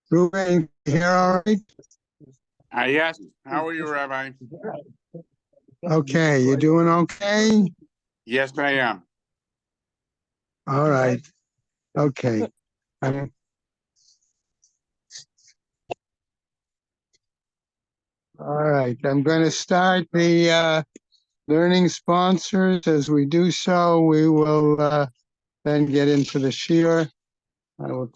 Ruben, here all right? Yes. How are you, Rabbi? Okay, you doing okay? Yes, I am. All right. Okay. I'm, all right. I'm going to start the learning sponsors. As we do so, we will then get into the shiur. I will.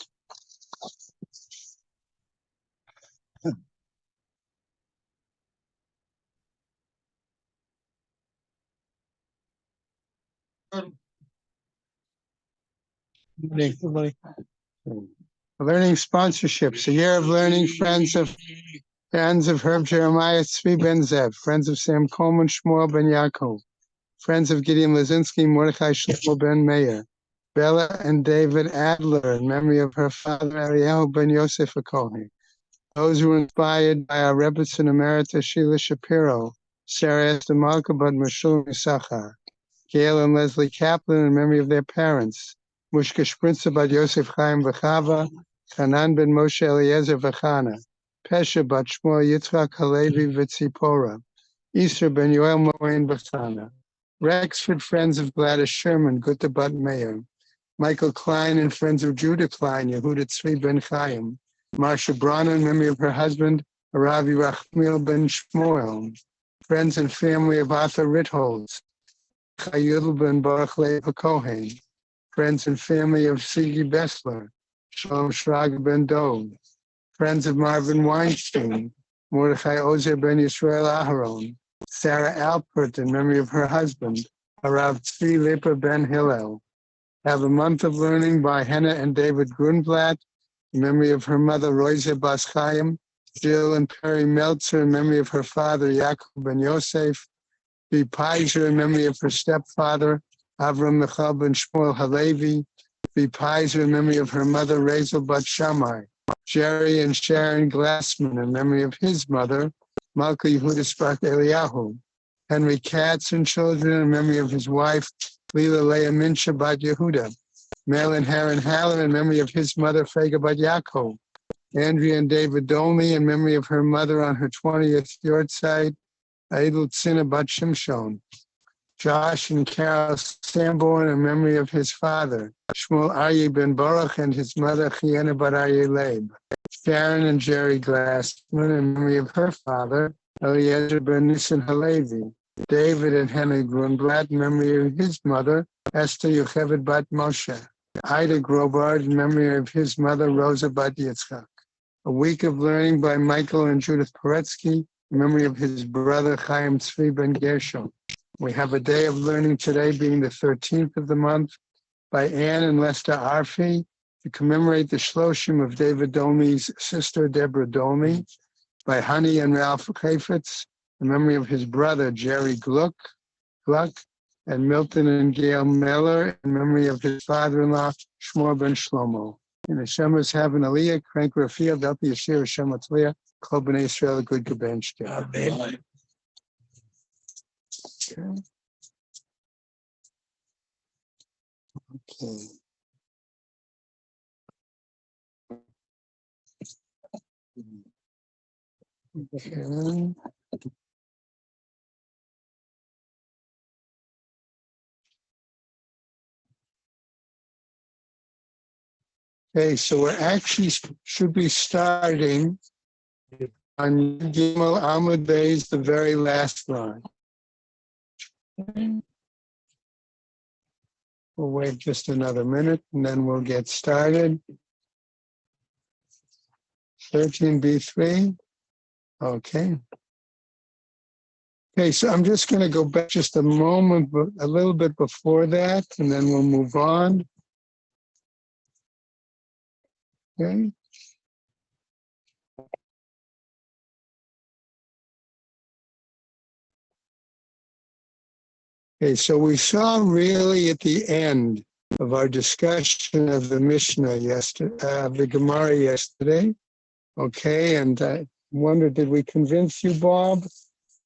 Learning sponsorships. A year of learning. Friends of Herb Jeremiah Tzvi Ben Zev. Friends of Sam Coleman Shmuel Ben Yaakov. Friends of Gideon Lazinski Mordechai Shlomo Ben Meir. Bella and David Adler in memory of her father Ariel Ben Yosef Akohi. Those who were inspired by our Rebbetzin Emerita Sheila Shapiro, Sarah Esther Malka Bat Meshul Misachar. Gail and Leslie Kaplan in memory of their parents, Mushka Sprinzer Bat Yosef Chaim V'Chava, Hanan Ben Moshe Eliezer V'Chana, Pesha Bat Shmuel Yitzchak Halevi V'Tzipora, Easter Ben Yoel Moen V'Chana, Rexford Friends of Gladys Sherman, Gutta Bat Meir, Michael Klein and Friends of Judah Klein, Yehuda Tzvi Ben Chaim, Marsha Brana in memory of her husband, Aravi Rachmiel Ben Shmuel, friends and family of Arthur Ritholz, Chayil Ben Baruch Leib Kohen, friends and family of Sigi Bessler, Shalom Shrag Ben Dov, friends of Marvin Weinstein, Mordechai Ozer Ben Yisrael Aharon, Sarah Alpert in memory of her husband, Harav Tzvi Lipa Ben Hillel. Have a month of learning by Henna and David Grunblatt in memory of her mother Roise Bas Chaim, Jill and Perry Meltzer in memory of her father Yaakov Ben Yosef, Be Pizer in memory of her stepfather Avram Michal Ben Shmuel Halevi, Be Pizer in memory of her mother Razel Bat Shammai, Jerry and Sharon Glassman in memory of his mother Malka Yehuda Spark Eliyahu, Henry Katz and children in memory of his wife Lila Leah Minsha Bat Yehuda, Malin Haran Haller in memory of his mother Fega Bat Yaakov, Andrea and David Dolney in memory of her mother on her 20th yahrzeit, Aidul Tzina Bat Shimshon, Josh and Carol Sanborn in memory of his father, Shmuel Aryeh Ben Baruch and his mother Chiana Bat Aryeh Leib, Sharon and Jerry Glassman in memory of her father, Eliezer Ben Nissen Halevi, David and Henry Grunblatt in memory of his mother, Esther Yocheved Bat Moshe, Ida Grobard in memory of his mother, Rosa Bat Yitzchak. A week of learning by Michael and Judith Poretsky in memory of his brother, Chaim Tzvi Ben Gershom. We have a day of learning today being the 13th of the month by Anne and Lester Arfi to commemorate the Shloshim of David Dolney's sister, Deborah Dolney, by Honey and Ralph Chaifetz in memory of his brother, Jerry Gluck, and Milton and Gail Miller in memory of his father-in-law, Shmuel Ben Shlomo. And the Shemers have an Aliyah, Crank Rafiel, Delpi Yashir, Hashem Atzliah, Kol B'nai Israel, Good Gebenshke. Amen. Okay. Okay. Okay, so we're actually should be starting on Gimel Amud Beis, the very last line. We'll wait just another minute and then we'll get started. 13b3. Okay. Okay, so I'm just going to go back just a moment, a little bit before that, and then we'll move on. Okay. Okay, so we saw really at the end of our discussion of the Mishnah yesterday, the Gemara yesterday. Okay, and I wonder, did we convince you, Bob,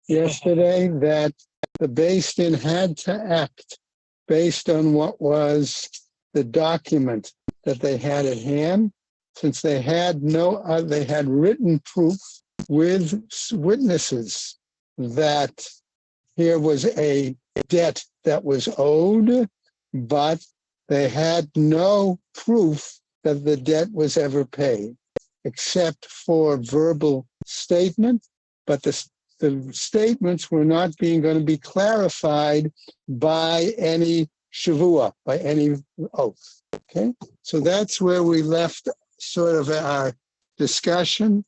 yesterday that the Beis Din had to act based on what was the document that they had at hand, since they had they had written proof with witnesses that here was a debt that was owed, but they had no proof that the debt was ever paid, except for verbal statement, but the statements were not going to be clarified by any shavua, by any oath. Okay, so that's where we left sort of our discussion.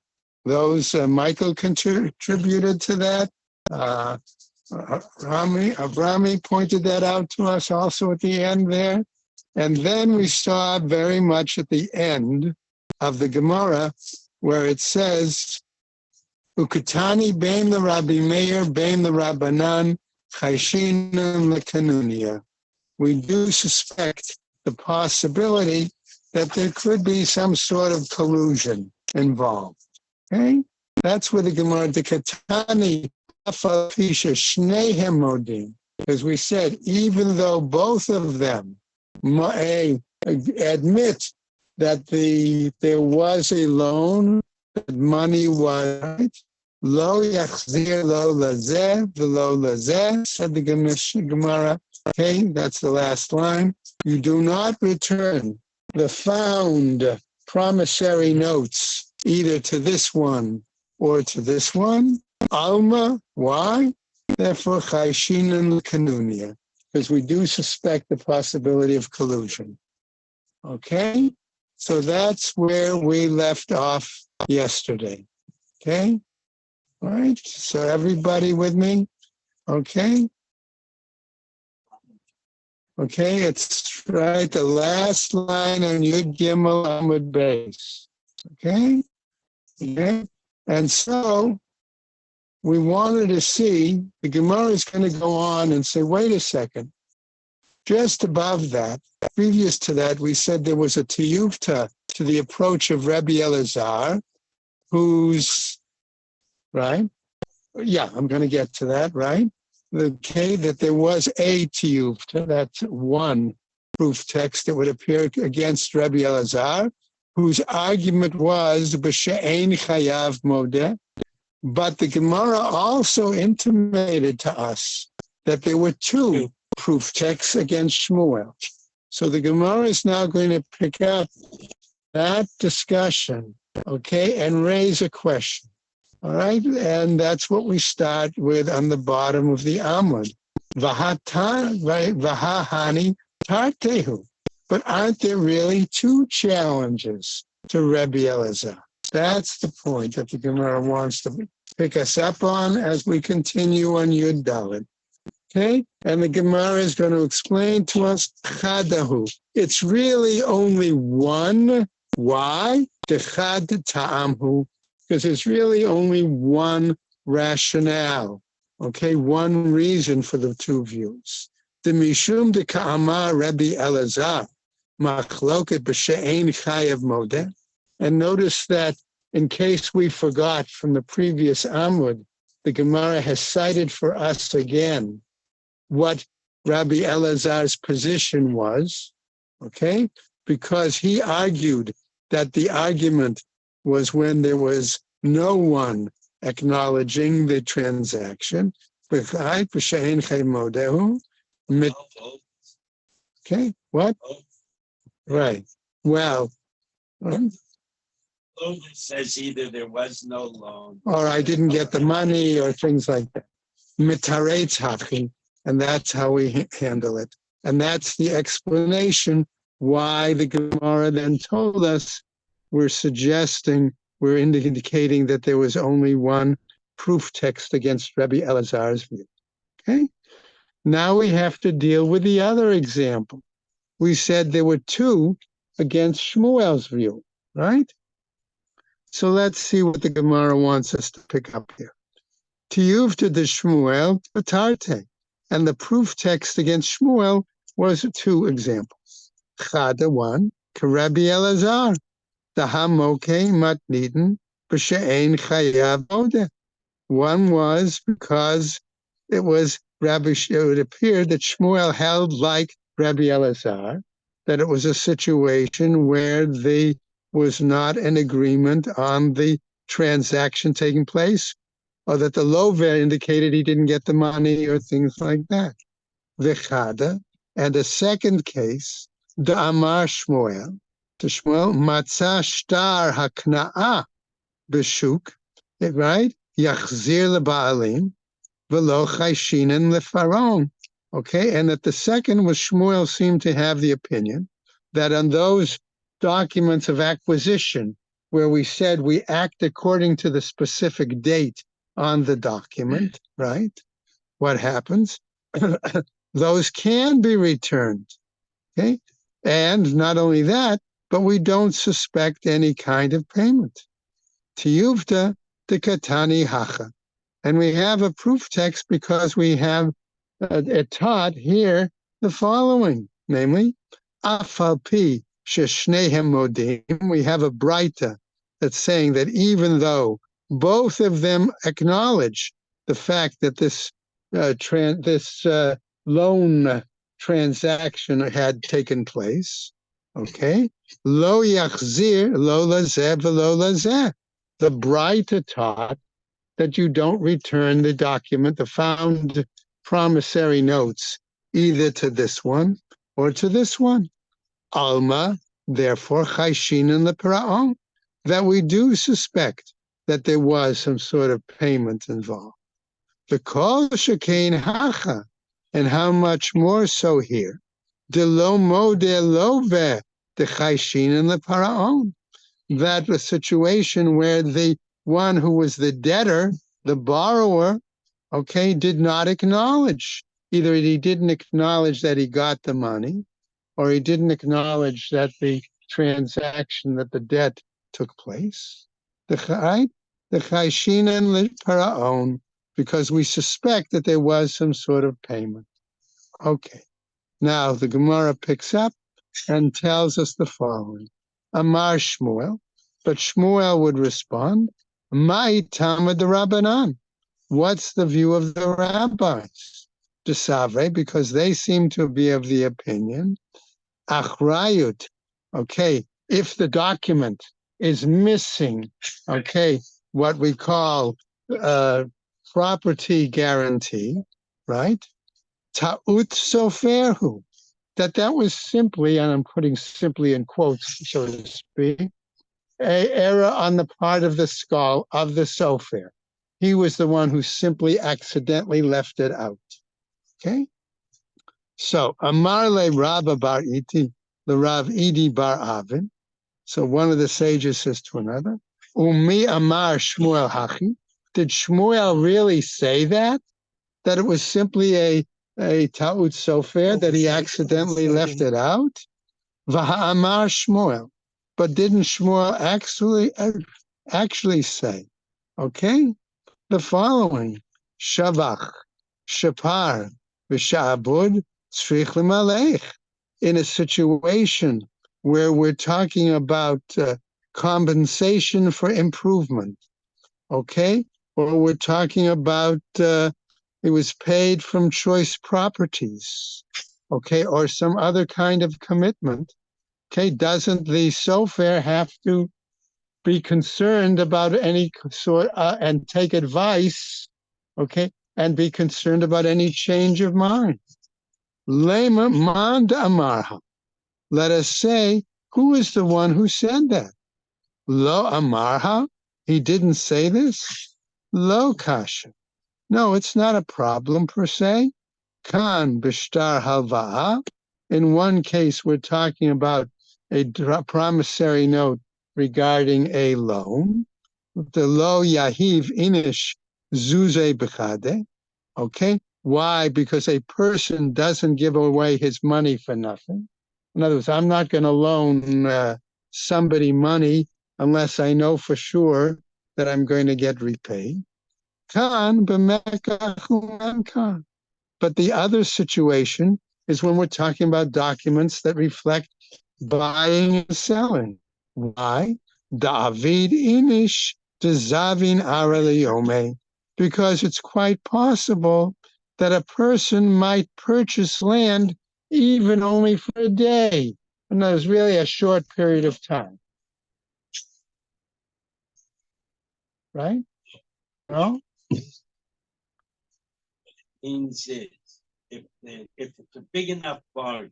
Those Michael contributed to that. Avrami pointed that out to us also at the end there. And then we saw very much at the end of the Gemara where it says, Ukatani bein the Rabbi Meir, bein the Rabbanan, chayshinan lekanunia. We do suspect the possibility that there could be some sort of collusion involved. Okay? That's where the Gemara, the Katani, because we said, even though both of them admit that there was a loan, that money was lo yachzir lo lazeh v'lo lazeh, said the Gemara. Okay, that's the last line. You do not return the found promissory notes either to this one or to this one. Alma, why? Therefore, chayshinan l'kanunia, because we do suspect the possibility of collusion. Okay, so that's where we left off yesterday. Okay, all right. So everybody with me? Okay. Okay, it's right, the last line on Yud Gimel Amud Beis. Okay? Okay? And so we wanted to see, the Gemara is going to go on and say, wait a second. Just above that, previous to that, we said there was a tiyuvta to the approach of Rabbi Elazar, who's, right? Yeah, I'm going to get to that, right? Okay, that there was a tiyuvta, that's one proof text that would appear against Rabbi Elazar, whose argument was b'she'ein chayav modeh. But the Gemara also intimated to us that there were two proof texts against Shmuel. So the Gemara is now going to pick up that discussion, okay, and raise a question. All right, and that's what we start with on the bottom of the Amud. Vahahani tartehu. But aren't there really two challenges to Rabbi Elazar? That's the point that the Gemara wants to pick us up on as we continue on Yud Dalet. Okay, and the Gemara is going to explain to us chadahu. It's really only one. Why? Dechad ta'amhu. Because there's really only one rationale, okay, one reason for the two views. The mishum de ka'amar Rabbi Elazar, machloket b'she'ein chayav modeh. And notice that in case we forgot from the previous Amud, the Gemara has cited for us again what Rabbi Elazar's position was, okay, because he argued that the argument was when there was no one acknowledging the transaction. Okay, what? Right. Well, says either there was no loan or I didn't get the money or things like that. Mitaretz hachi, and that's how we handle it. And that's the explanation why the Gemara then told us we're indicating that there was only one proof text against Rabbi Elazar's view. Okay? Now we have to deal with the other example. We said there were two against Shmuel's view, right? So let's see what the Gemara wants us to pick up here. Tiyuvta de Shmuel Tarte. And the proof text against Shmuel was two examples. Chada, one, Rabbi Elazar. The hamoke matniden b'she'ein chayav modeh. One was because it would appear that Shmuel held like Rabbi Elazar, that it was a situation where there was not an agreement on the transaction taking place, or that the lover indicated he didn't get the money or things like that. V'chada, and a second case, the Amar Shmuel, to Shmuel, Matzah Shtar Hakna'a B'shuk, right? Yachzir leba'alim, v'lo chayshinan lefaron. Okay, and that the second was Shmuel seemed to have the opinion that on those documents of acquisition where we said we act according to the specific date on the document, right? What happens? Those can be returned. Okay, and not only that, but we don't suspect any kind of payment. Tiyuvta de katani hacha. And we have a proof text because we have it taught here the following, namely, afal pi sheshnehem modim. We have a breita that's saying that even though both of them acknowledge the fact that this loan transaction had taken place, okay, lo yachzir lo lazeh v'lo lazeh. The breita taught that you don't return the document, the found promissory notes, either to this one or to this one. Alma, therefore, chayshinan lepara'on, that we do suspect that there was some sort of payment involved. The kol shekain hacha, and how much more so here, de lo modeh love de chayshinan lepara'on, that a situation where the one who was the debtor, the borrower, okay, did not acknowledge. Either he didn't acknowledge that he got the money, or he didn't acknowledge that the transaction, that the debt took place. The chayshinan l'paraon, because we suspect that there was some sort of payment. Okay. Now the Gemara picks up and tells us the following. Amar Shmuel, but Shmuel would respond, Mai Tama de Rabbanan. What's the view of the rabbis? Desavre, because they seem to be of the opinion, Achrayut, okay, if the document is missing, okay, what we call property guarantee, right? Ta'ut soferhu, that was simply, and I'm putting simply in quotes, so to speak, a error on the part of the skull of the sofer. He was the one who simply accidentally left it out. Okay? So, Amar le Rabba bar Iti, the Rav Idi bar Avin. So one of the sages says to another, Umi Amar Shmuel Hachi. Did Shmuel really say that? That it was simply a ta'ut sofer, that he accidentally left it out? V'ha'amar Shmuel. But didn't Shmuel actually say, okay, the following, Shavach, Shapar, V'sha'abud, Tzrich l'malech, in a situation where we're talking about compensation for improvement, okay? Or we're talking about it was paid from choice properties, okay? Or some other kind of commitment, okay? Doesn't the sofer have to be concerned about any sort and take advice, okay? And be concerned about any change of mind? Lema man amarha. Let us say, who is the one who said that? Lo amarha? He didn't say this? Lo kasha. No, it's not a problem per se. Kan bishtar halva'a. In one case, we're talking about a promissory note regarding a loan. The lo yahiv inish zuze bechade. Okay? Why? Because a person doesn't give away his money for nothing. In other words, I'm not going to loan somebody money unless I know for sure that I'm going to get repaid. Kan b'mekach kan. But the other situation is when we're talking about documents that reflect buying and selling. Why? David inish dezavin ara leyome. Because it's quite possible that a person might purchase land even only for a day. No, it's really a short period of time. Right? No? Means is if it's a big enough bargain,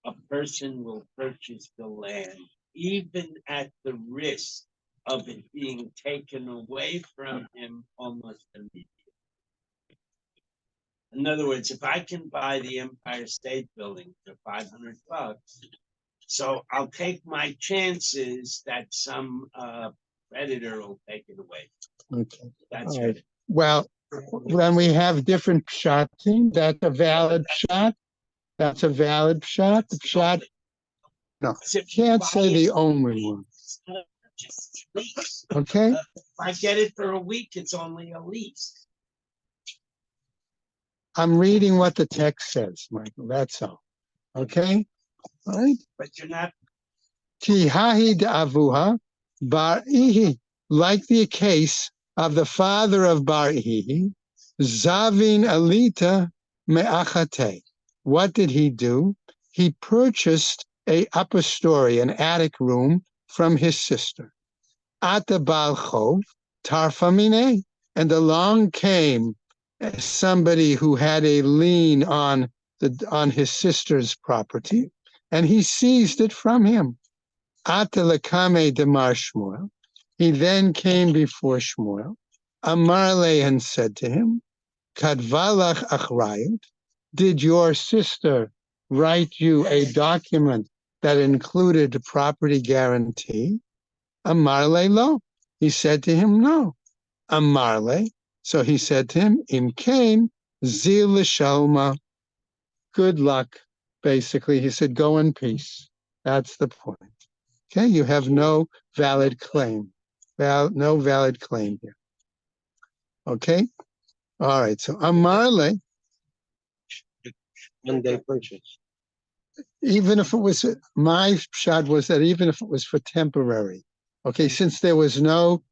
a person will purchase the land even at the risk of it being taken away from him almost immediately. In other words, if I can buy the Empire State Building for $500, so I'll take my chances that some predator will take it away. Okay. That's All right. it. Well, when we have different pshatim, that's a valid pshat. That's a valid pshat. The pshat, no, can't say the only one. Okay? If I get it for a week, it's only a lease. I'm reading what the text says, Michael. That's all. Okay? All right? But you're not. Tihahi avuha bar ihi, like the case of the father of bar ihi, zavin alita me'achate. What did he do? He purchased a upper story, an attic room from his sister. Ata bal chov tarfamine, and along came somebody who had a lien on his sister's property, and he seized it from him. Atalakame demar Shmuel. He then came before Shmuel. Amarle and said to him, Kadvalach achrayut. Did your sister write you a document that included property guarantee? Amarle lo. He said to him, no. Amarle. So he said to him, Im kain zil shalma. Good luck. Basically, he said, go in peace. That's the point. Okay, you have no valid claim. No valid claim here. Okay? All right, so Amarle, One day purchase. even if it was, my shot was that even if it was for temporary, okay, since there was no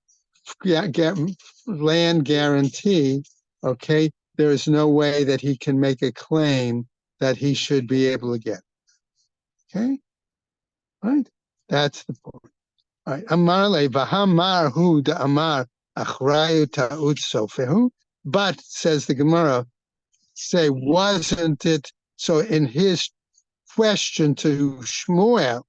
land guarantee, okay, there is no way that he can make a claim that he should be able to get. Okay? Right? That's the point. All right. Amar le v'hamar hu da amar achrayu ta'ut sofehu. But, says the Gemara, say, wasn't it, so in his question to Shmuel,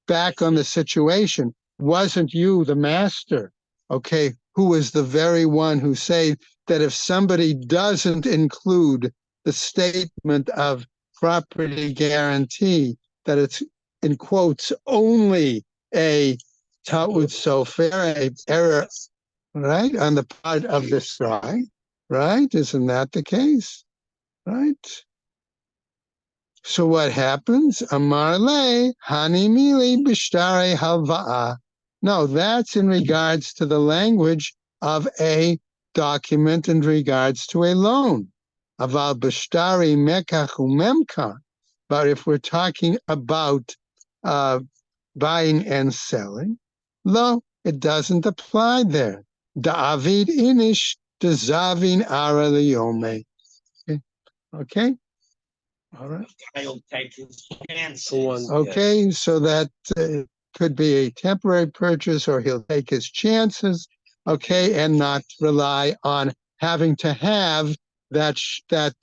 back on the situation, wasn't you the master, okay, who was the very one who said that if somebody doesn't include the statement of property guarantee, that it's, in quotes, only a ta'ud sofer, a error, right, on the part of this guy, right? Isn't that the case, right? So what happens? Amarle hanimili bishtare halva'a. No, that's in regards to the language of a document in regards to a loan. Aval bishtari mekach umemkan. But if we're talking about buying and selling, no, it doesn't apply there. Da'avid inish dezavin ara liyome. Okay? All right. I'll take his chances. For one. Okay, so that could be a temporary purchase, or he'll take his chances, okay, and not rely on having to have that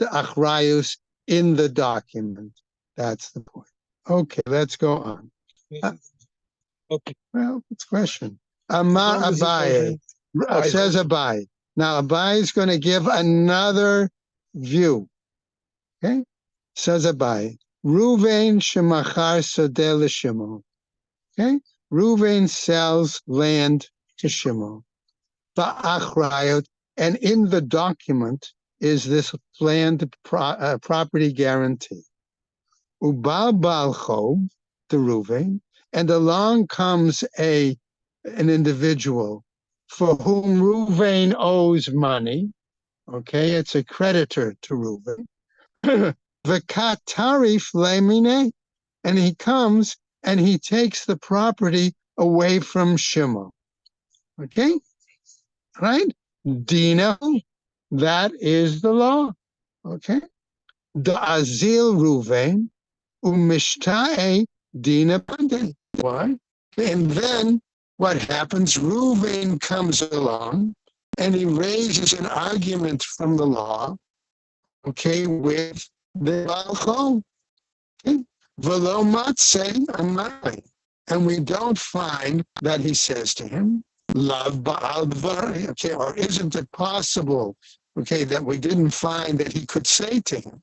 achrayus in the document. That's the point. Okay, let's go on. Okay. Well, it's a question. Amar As long as it Abaye, says Abaye. Now Abaye is going to give another view. Okay, says Abaye. Ruvain shemachar sodeh l'Shimon. Okay, Ruvain sells land to Shimon. Ba'achrayot, and in the document is this land property guarantee. Ubal bal chob, the Ruvain, and along comes an individual for whom Ruvain owes money. Okay, it's a creditor to Ruvain. V'kat tarif lemine, and he comes and he takes the property away from Shimon. Okay, right? Dino, that is the law. Okay, the azil Ruvain umishtae Dina Pande. Why? And then what happens? Reuven comes along and he raises an argument from the law, okay, with the Balchol. Okay? Velo matse amai. And we don't find that he says to him, Love Baal Dvari. Okay, or isn't it possible, okay, that we didn't find that he could say to him,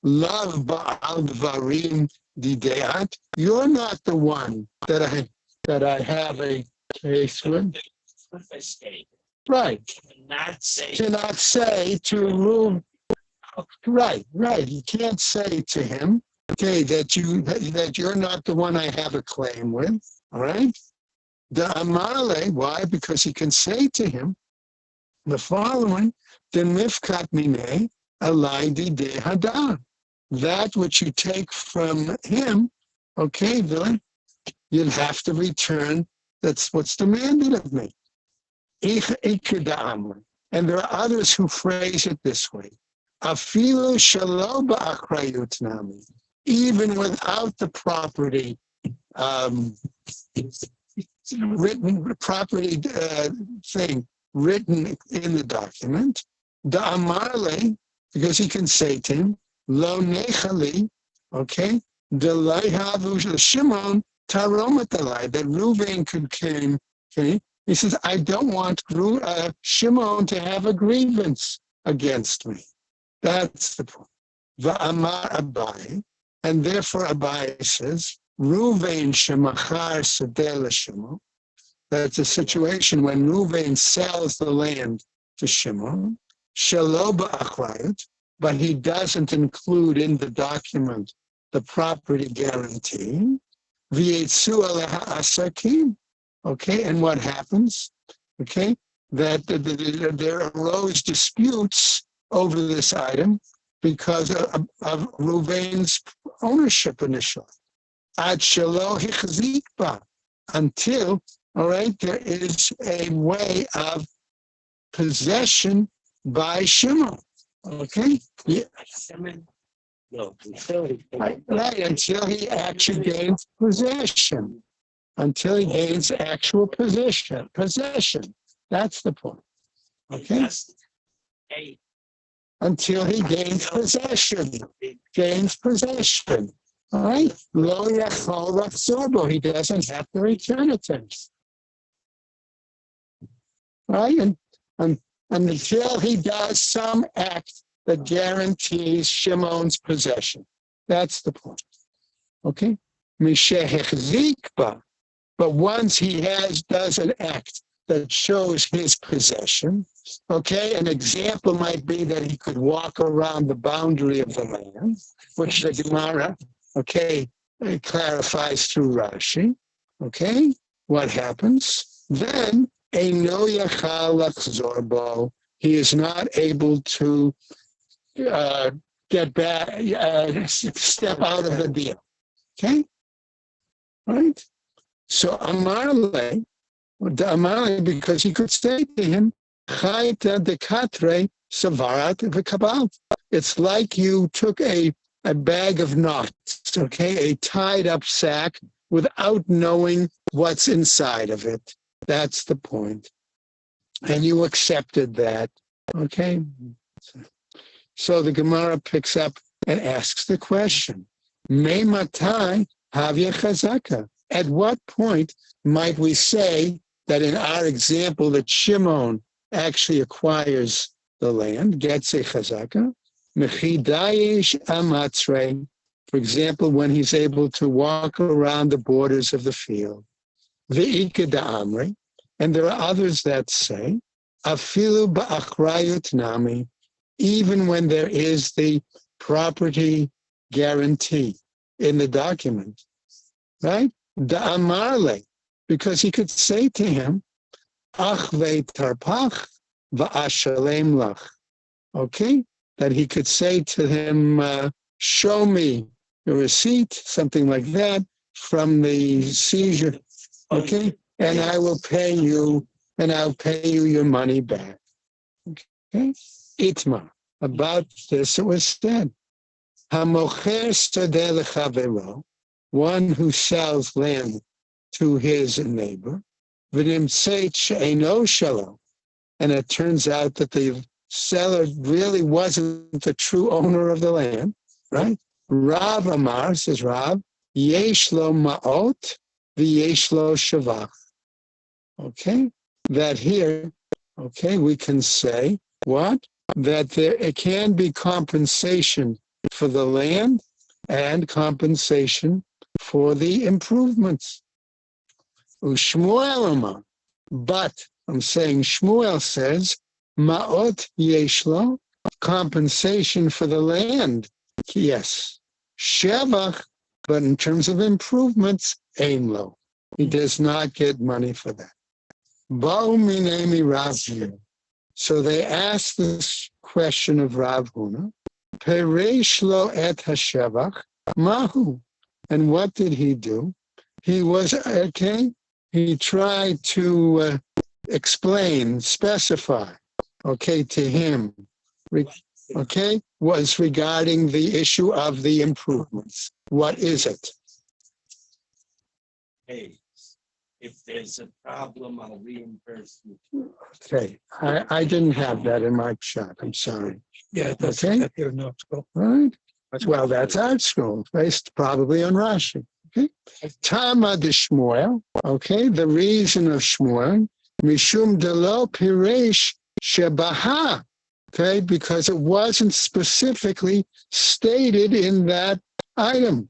Love Baal Dvarim Dideat. You're not the one that I have a case with. Right. Cannot say to Reuven. Right. You can't say to him, okay, that you're not the one I have a claim with. All right. The Amale, why? Because he can say to him the following: the mifkat mine alaidi de hadar. That which you take from him, okay, then you'll have to return. That's what's demanded of me. And there are others who phrase it this way: Afilu shalo ba'achrayut nami, even without the property, written property thing written in the document. The amarle, because he can say to him, lo nechali, okay, the leihavu Shimon taromatalai, that Reuven could came, okay. He says, I don't want Shimon to have a grievance against me. That's the point. Va'amar Abai, and therefore Abai says, Reuven shemachar sedeh Shimon. That's a situation when Reuven sells the land to Shimon, shelo ba'achrayut, but he doesn't include in the document the property guarantee. V'yetzu aleha asakim. Okay, and what happens? Okay, that there arose disputes over this item because of Reuven's ownership initially. Ad shelo hichzikba, until, all right, there is a way of possession by Shimon. Okay, yeah. Right, until he actually gains possession. Until he gains actual possession. That's the point. Okay? Until he gains possession. All right? Lo yachol lachzorbo. He doesn't have to return it to him. Right? And until he does some act that guarantees Shimon's possession. That's the point. Okay? Mishehechzikba. But once he does an act that shows his possession, okay, an example might be that he could walk around the boundary of the land, which the Gemara, okay, clarifies through Rashi, okay, what happens? Then, Eino yachal lachzor, he is not able to get back, step out of the deal, okay, right? So Amarle, because he could say to him, Chayta dekatre savarat v'kabal. It's like you took a bag of knots, okay, a tied up sack without knowing what's inside of it. That's the point. And you accepted that, okay? So the Gemara picks up and asks the question, Me matai havya chazaka. At what point might we say that in our example that Shimon actually acquires the land, gets a chazaka? Mechidayish amatzre, for example, when he's able to walk around the borders of the field. Ve'ika da'amri, and there are others that say, afilu ba'achrayut nami, even when there is the property guarantee in the document, right? Da'amarle, because he could say to him, ach ve'tarpach va'ashalem lach, okay? That he could say to him, show me the receipt, something like that, from the seizure, okay? And I will pay you, and I'll pay you your money back. Okay? Itma. About this it was said, Hamocher sodeh lechavero, one who sells land to his neighbor, v'nimtzeit she'eino shelo, and it turns out that the seller really wasn't the true owner of the land, right? Rav Amar, says Rav, yesh lo ma'ot v'yesh lo shavach. Okay, that here, okay, we can say what? That it can be compensation for the land and compensation for the improvements. Ushmuel Amar, but I'm saying Shmuel says, Ma'ot yeshlo, compensation for the land, yes. Shevach, but in terms of improvements, aimlo. He does not get money for that. Ba'u minemi Rav Huna. So they asked this question of Rav Huna, Pereish lo et hashevach, mahu. And what did he do? He was, okay, he tried to explain, specify, okay, to him, okay, was regarding the issue of the improvements. What is it? Hey, if there's a problem, I'll reimburse you. Okay, I didn't have that in my shot. I'm sorry. Yeah, that's Okay. that here in North School. Right? Well, that's art school, based probably on Rashi. Okay. Tama de Shmuel. Okay, the reason of Shmuel, Mishum de lo piresh shebaha. Okay, because it wasn't specifically stated in that item.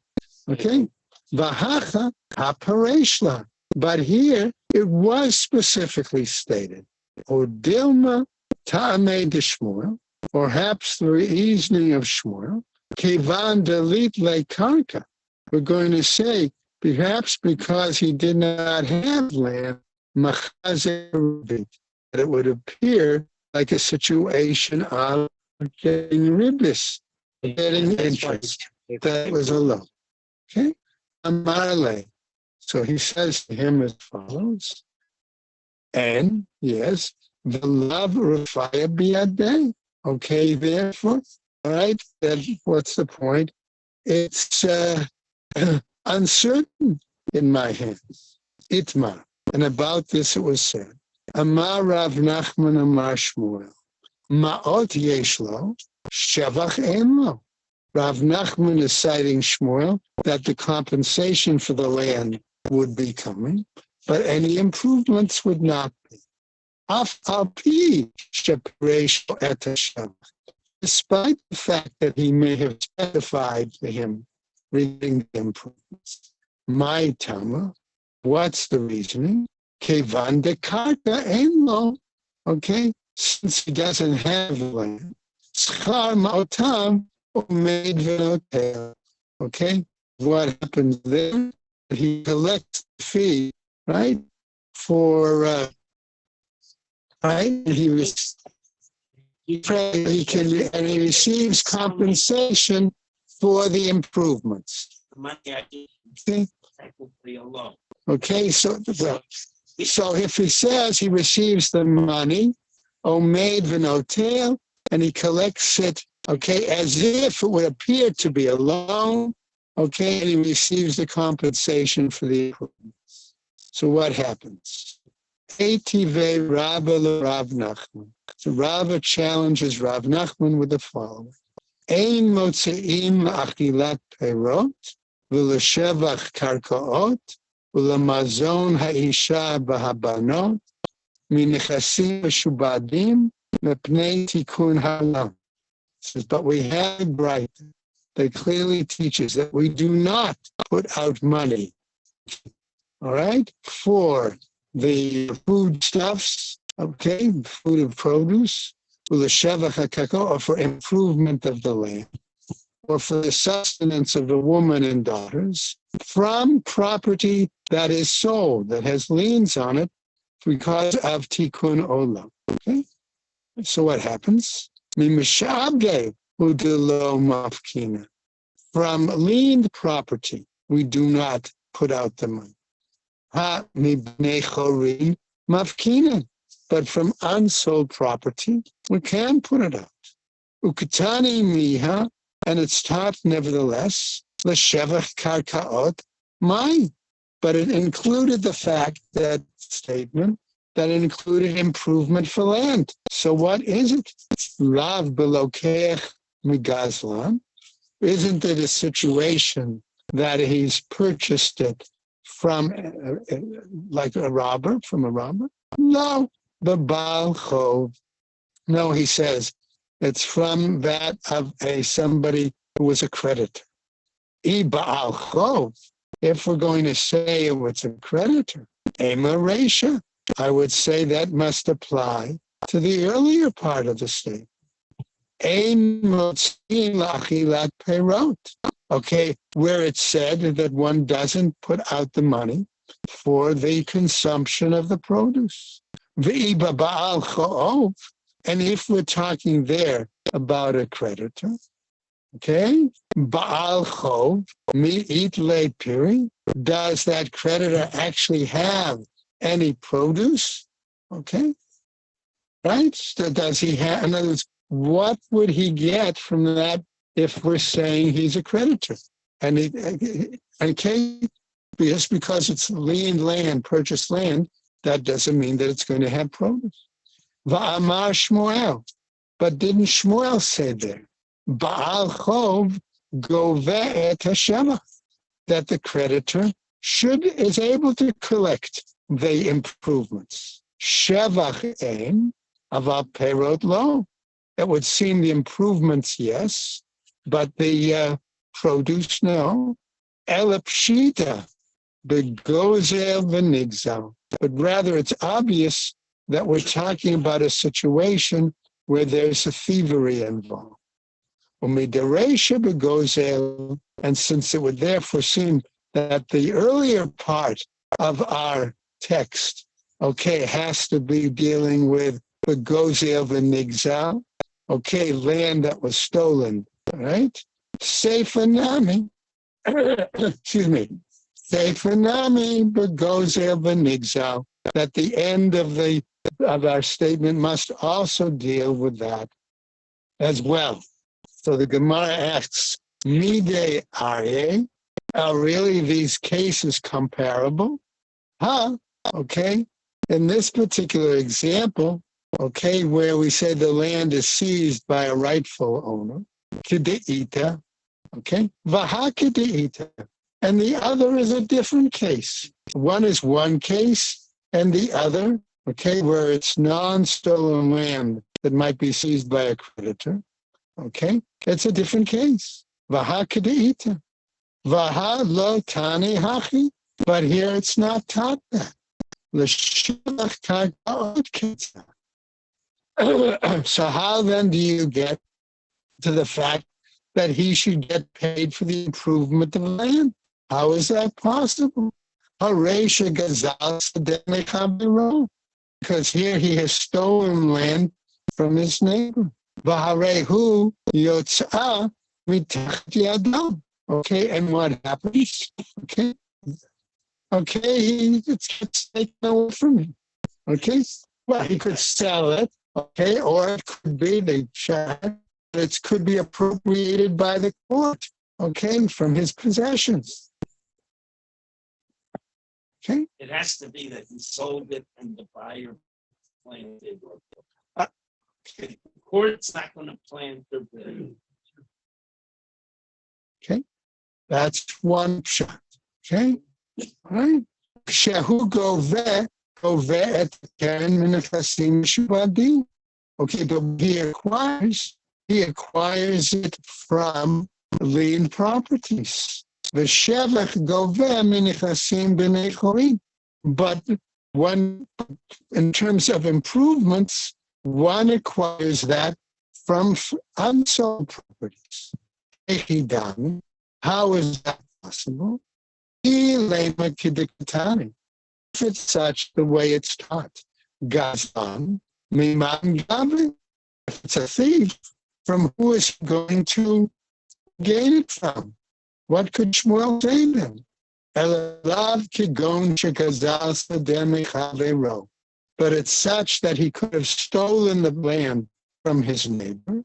Okay, Vahacha ha-pareshla. But here it was specifically stated. O Dilma ta'ame de Shmuel, perhaps the reasoning of Shmuel, Kevan delit le karka. We're going to say, perhaps because he did not have land, that it would appear like a situation of getting ribis, getting interest. That was a loan. Okay? Amarle. So he says to him as follows, and yes, the love rafaya biadeh. Okay, therefore, all right, then what's the point? It's uncertain in my hands. Itmar. And about this it was said, Amar Rav Nachman Amar Shmuel, Ma'ot yeshlo, Shevach enlo. Rav Nachman is citing Shmuel that the compensation for the land would be coming, but any improvements would not be. Af al pi sheperesh et Hashem. Despite the fact that he may have specified to him regarding the improvements. My Tama, what's the reasoning? Kevan de karka enlo. Okay, since he doesn't have land. Schar ma'otam umeid v'notel. Okay, what happens there? He collects the fee, right? For right, he receives compensation for the improvements. Okay, okay, so if he says he receives the money, omeid v'notel, and he collects it, okay, as if it would appear to be a loan, okay, and he receives the compensation for the improvements. So what happens? Eitive Rabba Rav Nachman. So Rabba challenges Rav Nachman with the following. Ein motzeim achilat perot, v'leshevach karkaot, v'lamazon ha'isha b'habanot, minichasim meshubadim, mepnei tikun halam. Says, but we have right that clearly teaches that we do not put out money, all right, for the foodstuffs, okay, food of produce, or for improvement of the land, or for the sustenance of the woman and daughters, from property that is sold, that has liens on it, because of tikkun olam. Okay, so what happens? From liened property, we do not put out the money. But from unsold property, we can put it out. Ukatani miha, and it's taught nevertheless, l'shevach karkaot, mine. But it included the fact that statement that it included improvement for land. So what is it? Lav belokeach migazlan. Isn't it a situation that he's purchased it from like a robber, from a robber? No, the Baal Chov. No, he says it's from that of somebody who was a creditor. Baal Chov. If we're going to say it was a creditor, Ema Resha, I would say that must apply to the earlier part of the statement. Ein motzin lachilat perot. Okay, where it said that one doesn't put out the money for the consumption of the produce. V'iba ba'al cha'ov. And if we're talking there about a creditor, okay, ba'al chov mi'it le piri. Does that creditor actually have any produce? Okay, right? So does he have? In other words, what would he get from that if we're saying he's a creditor? And okay, just because it's leaned land, purchased land, that doesn't mean that it's going to have produce. Va'amar Shmuel, but didn't Shmuel say there? Ba'al chov goveh et hashemach, that the creditor is able to collect the improvements. Shevach ein, aval perot lo. It would seem the improvements, yes, but the produce, no. Elapshita, begozel v'nigzal. But rather, it's obvious that we're talking about a situation where there's a thievery involved. Umidaresha begozel, and since it would therefore seem that the earlier part of our text, okay, has to be dealing with begozel v'nigzal. Okay, land that was stolen, right? Seifanami, excuse me, Seifanami begozel v'nigzal. That the end of our statement must also deal with that as well. So the Gemara asks, Mide Aryeh, are really these cases comparable? Okay, in this particular example, okay, where we say the land is seized by a rightful owner, kideita, okay, vaha kideita, and the other is a different case. One is one case, and the other, okay, where it's non-stolen land that might be seized by a creditor, okay, it's a different case. Vaha kideita, vaha lo tani hachi, but here it's not taught that. L'shivach kaga'ot kitzah. So how then do you get to the fact that he should get paid for the improvement of land? How is that possible? Because here he has stolen land from his neighbor. Okay, and what happens? Okay, he gets taken away from him. Okay, well, he could sell it. Okay, or it could be it could be appropriated by the court, okay, from his possessions. Okay? It has to be that he sold it and the buyer planted. The court's not going to plant the. Okay, that's one shot. Okay, all right. Shehu goveh et keren minachasim shubadim. Okay, but he acquires it from lien properties. V'shevach goveh minachasim b'nei chorim. But one, in terms of improvements, one acquires that from unsold properties. How is that possible? If it's such the way it's taught, Gazan, Miman Gavin. If it's a thief, from who is he going to gain it from? What could Shmuel say then? But it's such that he could have stolen the land from his neighbor,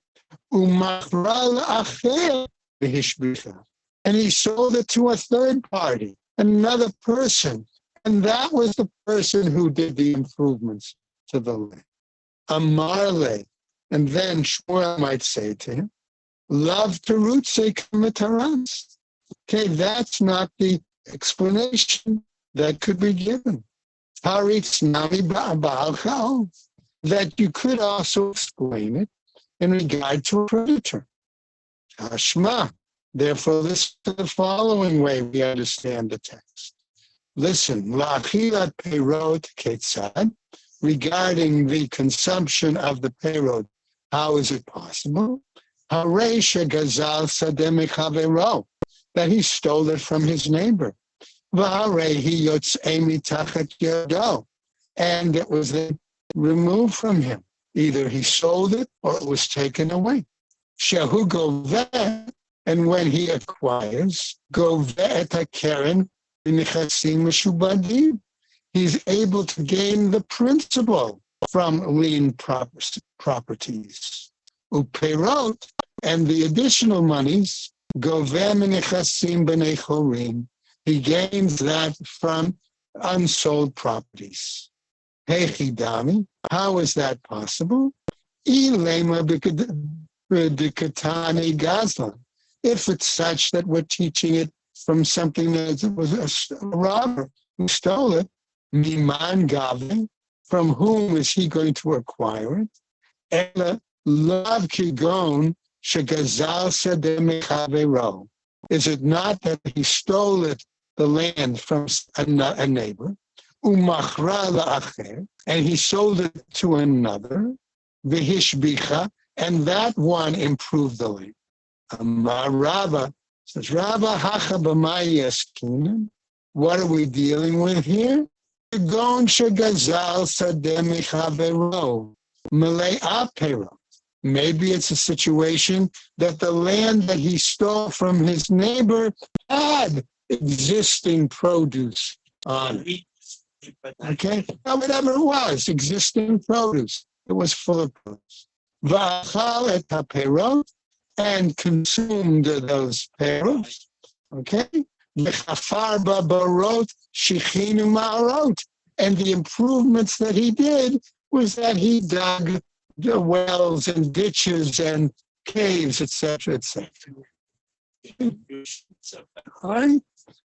and he sold it to a third party. another person. And that was the person who did the improvements to the land. Amarle. And then Shmuel might say to him, Love Terutze Kamataras. Okay, that's not the explanation that could be given. Haritz Nami Ba'al, that you could also explain it in regard to a predator. Hashma. Therefore, listen to the following way we understand the text. Listen, Lachilat Peirot Ketzad, regarding the consumption of the Peirot, how is it possible? Haresha Gazal Sadeh Mechavero, that he stole it from his neighbor. V'harehi Yotzei Mitachat Yodo, and it was then removed from him. Either he sold it or it was taken away. Shehu Goveh, and when he acquires, Goveh et HaKeren b'nechasim meshubadim, he's able to gain the principal from lien properties. Upeirot, and the additional monies, Goveh m'nechasim b'nei chorim, he gains that from unsold properties. Hechidami, how is that possible? Ilema b'katani gazlan. If it's such that we're teaching it from something that was a robber who stole it, miman gave, from whom is he going to acquire it? Ela lav kigon shegazal sedeh mechavero. Is it not that he stole it, the land, from a neighbor, umachra la'acher, and he sold it to another, v'hishbicha, and that one improved the land. Amar Rabba says, Rabba hacha b'mai yaskinan. What are we dealing with here? Gon shegazal sadeh mechavero malei apero. Maybe it's a situation that the land that he stole from his neighbor had existing produce on it. Okay? Now, whatever it was, existing produce. It was full of produce. V'achal et haperot, and consumed those perot. Okay? V'chafar ba'barot shichinu ma'arot. And the improvements that he did was that he dug the wells and ditches and caves, etc., etc. Right?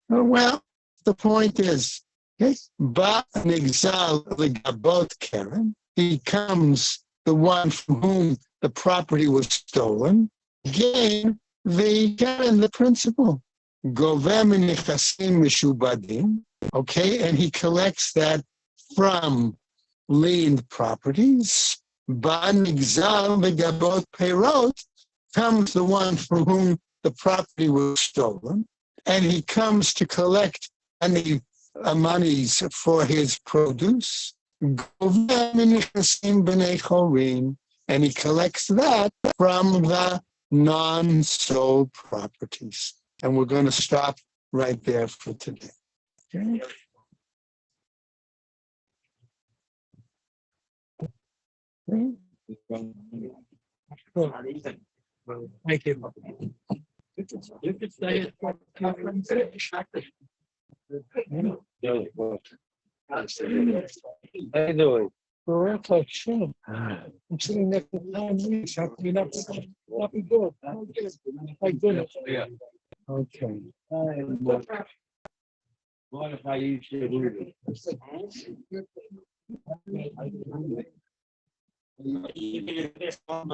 Well, the point is, Ba'nigzal legabot keren, he becomes the one from whom the property was stolen, gain the keren, the principal. Govem nechasim mishubadim, okay, and he collects that from liened properties. Ba'nigzal legabot perot, comes the one from whom the property was stolen, and he comes to collect any monies for his produce, and he collects that from the non-sold properties. And we're going to stop right there for today. Okay? Thank you. You could say it. How you doing? We're all like shit. I'm sitting next to Tom Reese. How can you not be good? My goodness. Yeah. Okay. What if I use your Even if this one,